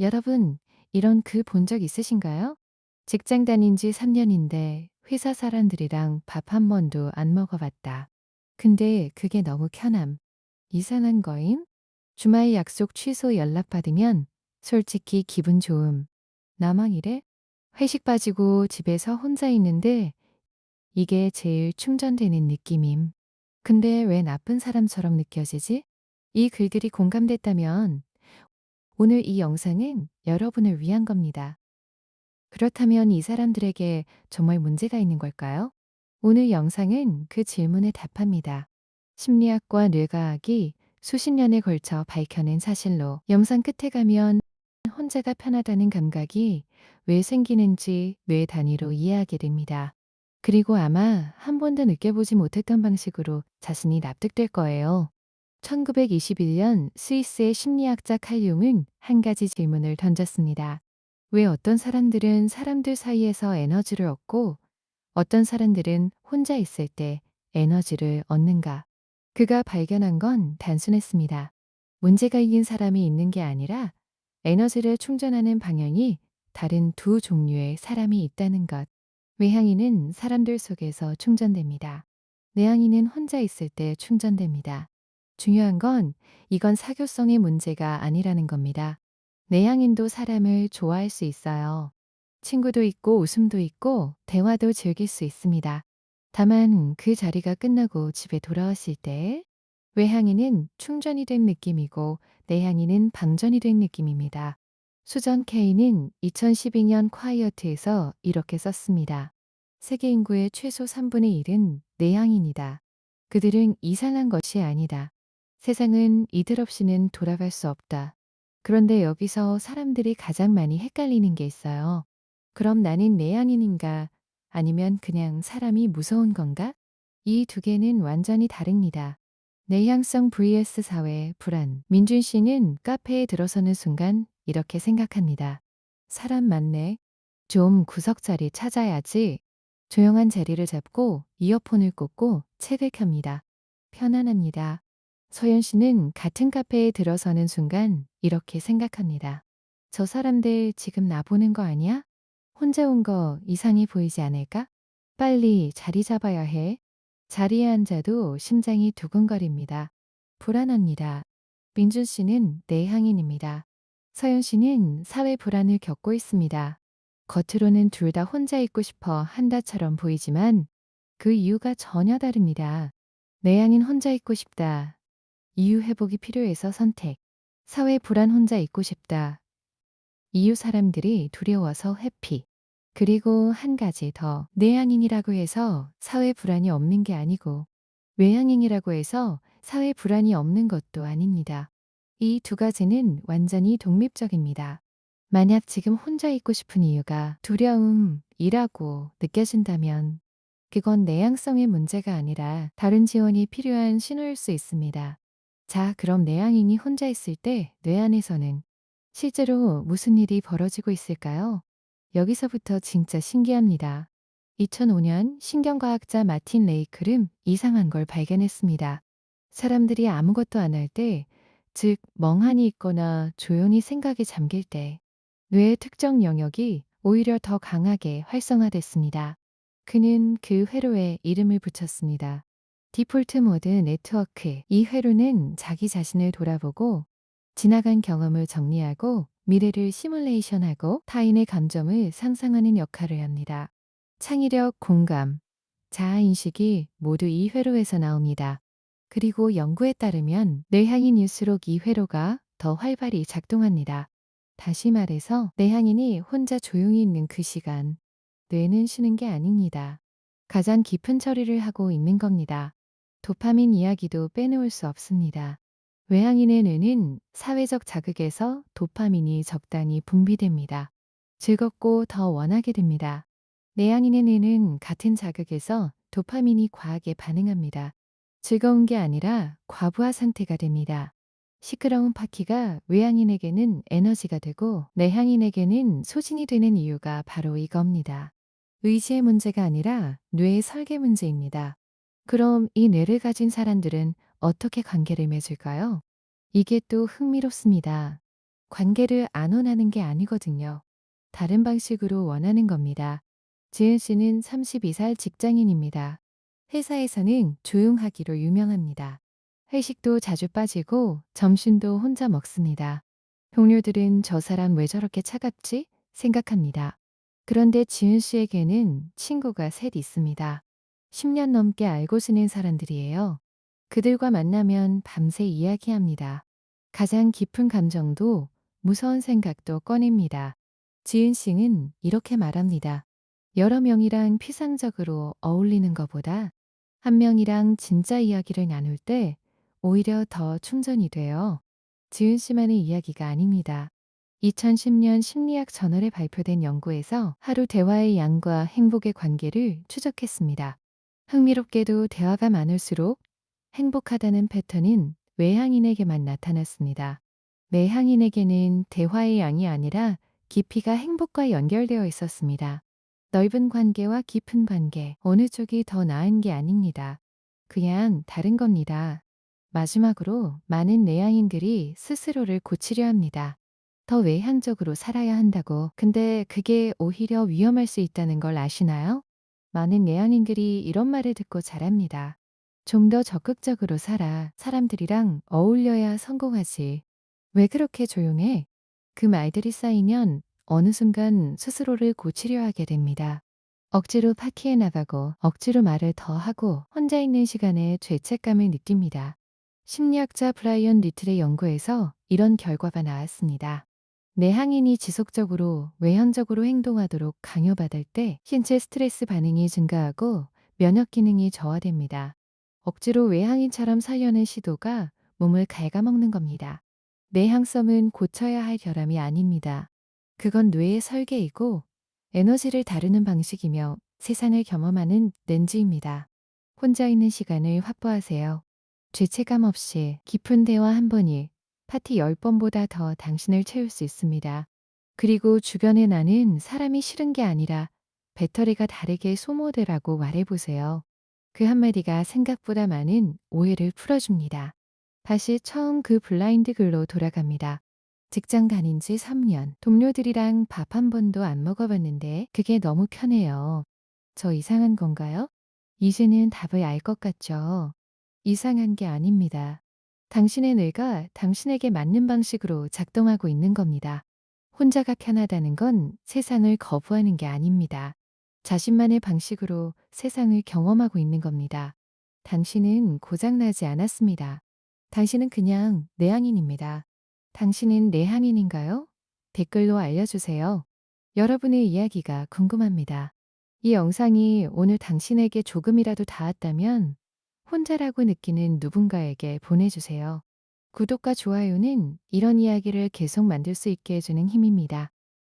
여러분, 이런 글 본 적 있으신가요? 직장 다닌 지 3년인데 회사 사람들이랑 밥 한 번도 안 먹어봤다. 근데 그게 너무 편함. 이상한 거임? 주말 약속 취소 연락 받으면 솔직히 기분 좋음. 나만 이래? 회식 빠지고 집에서 혼자 있는데 이게 제일 충전되는 느낌임. 근데 왜 나쁜 사람처럼 느껴지지? 이 글들이 공감됐다면 오늘 이 영상은 여러분을 위한 겁니다. 그렇다면 이 사람들에게 정말 문제가 있는 걸까요? 오늘 영상은 그 질문에 답합니다. 심리학과 뇌과학이 수십 년에 걸쳐 밝혀낸 사실로 영상 끝에 가면 혼자가 편하다는 감각이 왜 생기는지 뇌 단위로 이해하게 됩니다. 그리고 아마 한 번도 느껴보지 못했던 방식으로 자신이 납득될 거예요. 1921년 스위스의 심리학자 칼 융은 한 가지 질문을 던졌습니다. 왜 어떤 사람들은 사람들 사이에서 에너지를 얻고 어떤 사람들은 혼자 있을 때 에너지를 얻는가? 그가 발견한 건 단순했습니다. 문제가 있는 사람이 있는 게 아니라 에너지를 충전하는 방향이 다른 두 종류의 사람이 있다는 것. 외향인은 사람들 속에서 충전됩니다. 내향인은 혼자 있을 때 충전됩니다. 중요한 건 이건 사교성의 문제가 아니라는 겁니다. 내향인도 사람을 좋아할 수 있어요. 친구도 있고 웃음도 있고 대화도 즐길 수 있습니다. 다만 그 자리가 끝나고 집에 돌아왔을 때 외향인은 충전이 된 느낌이고 내향인은 방전이 된 느낌입니다. 수전 K는 2012년 콰이어트에서 이렇게 썼습니다. 세계 인구의 최소 3분의 1은 내향인이다. 그들은 이상한 것이 아니다. 세상은 이들 없이는 돌아갈 수 없다. 그런데 여기서 사람들이 가장 많이 헷갈리는 게 있어요. 그럼 나는 내향인인가? 아니면 그냥 사람이 무서운 건가? 이 두 개는 완전히 다릅니다. 내향성 vs 사회 불안. 민준 씨는 카페에 들어서는 순간 이렇게 생각합니다. 사람 많네. 좀 구석 자리 찾아야지. 조용한 자리를 잡고 이어폰을 꽂고 책을 켭니다. 편안합니다. 서연 씨는 같은 카페에 들어서는 순간 이렇게 생각합니다. 저 사람들 지금 나 보는 거 아니야? 혼자 온 거 이상해 보이지 않을까? 빨리 자리 잡아야 해. 자리에 앉아도 심장이 두근거립니다. 불안합니다. 민준 씨는 내향인입니다. 서연 씨는 사회 불안을 겪고 있습니다. 겉으로는 둘 다 혼자 있고 싶어 한다처럼 보이지만 그 이유가 전혀 다릅니다. 내향인 혼자 있고 싶다. 이유 회복이 필요해서 선택. 사회 불안 혼자 있고 싶다. 이유 사람들이 두려워서 회피. 그리고 한 가지 더. 내향인이라고 해서 사회 불안이 없는 게 아니고 외향인이라고 해서 사회 불안이 없는 것도 아닙니다. 이 두 가지는 완전히 독립적입니다. 만약 지금 혼자 있고 싶은 이유가 두려움이라고 느껴진다면 그건 내향성의 문제가 아니라 다른 지원이 필요한 신호일 수 있습니다. 자, 그럼 내향인이 혼자 있을 때 뇌 안에서는 실제로 무슨 일이 벌어지고 있을까요? 여기서부터 진짜 신기합니다. 2005년 신경과학자 마틴 레이클은 이상한 걸 발견했습니다. 사람들이 아무것도 안 할 때, 즉 멍하니 있거나 조용히 생각에 잠길 때 뇌의 특정 영역이 오히려 더 강하게 활성화됐습니다. 그는 그 회로에 이름을 붙였습니다. 디폴트 모드 네트워크. 이 회로는 자기 자신을 돌아보고 지나간 경험을 정리하고 미래를 시뮬레이션하고 타인의 감정을 상상하는 역할을 합니다. 창의력, 공감, 자아인식이 모두 이 회로에서 나옵니다. 그리고 연구에 따르면 내향인일수록 이 회로가 더 활발히 작동합니다. 다시 말해서 내향인이 혼자 조용히 있는 그 시간, 뇌는 쉬는 게 아닙니다. 가장 깊은 처리를 하고 있는 겁니다. 도파민 이야기도 빼놓을 수 없습니다. 외향인의 뇌는 사회적 자극에서 도파민이 적당히 분비됩니다. 즐겁고 더 원하게 됩니다. 내향인의 뇌는 같은 자극에서 도파민이 과하게 반응합니다. 즐거운 게 아니라 과부하 상태가 됩니다. 시끄러운 파티가 외향인에게는 에너지가 되고 내향인에게는 소진이 되는 이유가 바로 이겁니다. 의지의 문제가 아니라 뇌의 설계 문제입니다. 그럼 이 뇌를 가진 사람들은 어떻게 관계를 맺을까요? 이게 또 흥미롭습니다. 관계를 안 원하는 게 아니거든요. 다른 방식으로 원하는 겁니다. 지은 씨는 32살 직장인입니다. 회사에서는 조용하기로 유명합니다. 회식도 자주 빠지고 점심도 혼자 먹습니다. 동료들은 저 사람 왜 저렇게 차갑지? 생각합니다. 그런데 지은 씨에게는 친구가 셋 있습니다. 10년 넘게 알고 지낸 사람들이에요. 그들과 만나면 밤새 이야기합니다. 가장 깊은 감정도 무서운 생각도 꺼냅니다. 지은 씨는 이렇게 말합니다. 여러 명이랑 피상적으로 어울리는 것보다 한 명이랑 진짜 이야기를 나눌 때 오히려 더 충전이 돼요. 지은 씨만의 이야기가 아닙니다. 2010년 심리학 저널에 발표된 연구에서 하루 대화의 양과 행복의 관계를 추적했습니다. 흥미롭게도 대화가 많을수록 행복하다는 패턴은 외향인에게만 나타났습니다. 내향인에게는 대화의 양이 아니라 깊이가 행복과 연결되어 있었습니다. 넓은 관계와 깊은 관계, 어느 쪽이 더 나은 게 아닙니다. 그냥 다른 겁니다. 마지막으로 많은 내향인들이 스스로를 고치려 합니다. 더 외향적으로 살아야 한다고. 근데 그게 오히려 위험할 수 있다는 걸 아시나요? 많은 내향인들이 이런 말을 듣고 자랍니다. 좀 더 적극적으로 살아. 사람들이랑 어울려야 성공하지. 왜 그렇게 조용해? 그 말들이 쌓이면 어느 순간 스스로를 고치려 하게 됩니다. 억지로 파티에 나가고 억지로 말을 더 하고 혼자 있는 시간에 죄책감을 느낍니다. 심리학자 브라이언 리틀의 연구에서 이런 결과가 나왔습니다. 내향인이 지속적으로 외향적으로 행동하도록 강요받을 때 신체 스트레스 반응이 증가하고 면역 기능이 저하됩니다. 억지로 외향인처럼 살려는 시도가 몸을 갉아먹는 겁니다. 내향성은 고쳐야 할 결함이 아닙니다. 그건 뇌의 설계이고 에너지를 다루는 방식이며 세상을 경험하는 렌즈입니다. 혼자 있는 시간을 확보하세요. 죄책감 없이 깊은 대화 한 번이 파티 10번보다 더 당신을 채울 수 있습니다. 그리고 주변에 나는 사람이 싫은 게 아니라 배터리가 다르게 소모되라고 말해보세요. 그 한마디가 생각보다 많은 오해를 풀어줍니다. 다시 처음 그 블라인드 글로 돌아갑니다. 직장 다닌 지 3년. 동료들이랑 밥 한 번도 안 먹어봤는데 그게 너무 편해요. 저 이상한 건가요? 이제는 답을 알 것 같죠? 이상한 게 아닙니다. 당신의 뇌가 당신에게 맞는 방식으로 작동하고 있는 겁니다. 혼자가 편하다는 건 세상을 거부하는 게 아닙니다. 자신만의 방식으로 세상을 경험하고 있는 겁니다. 당신은 고장나지 않았습니다. 당신은 그냥 내향인입니다. 당신은 내향인인가요? 댓글로 알려주세요. 여러분의 이야기가 궁금합니다. 이 영상이 오늘 당신에게 조금이라도 닿았다면 혼자라고 느끼는 누군가에게 보내주세요. 구독과 좋아요는 이런 이야기를 계속 만들 수 있게 해주는 힘입니다.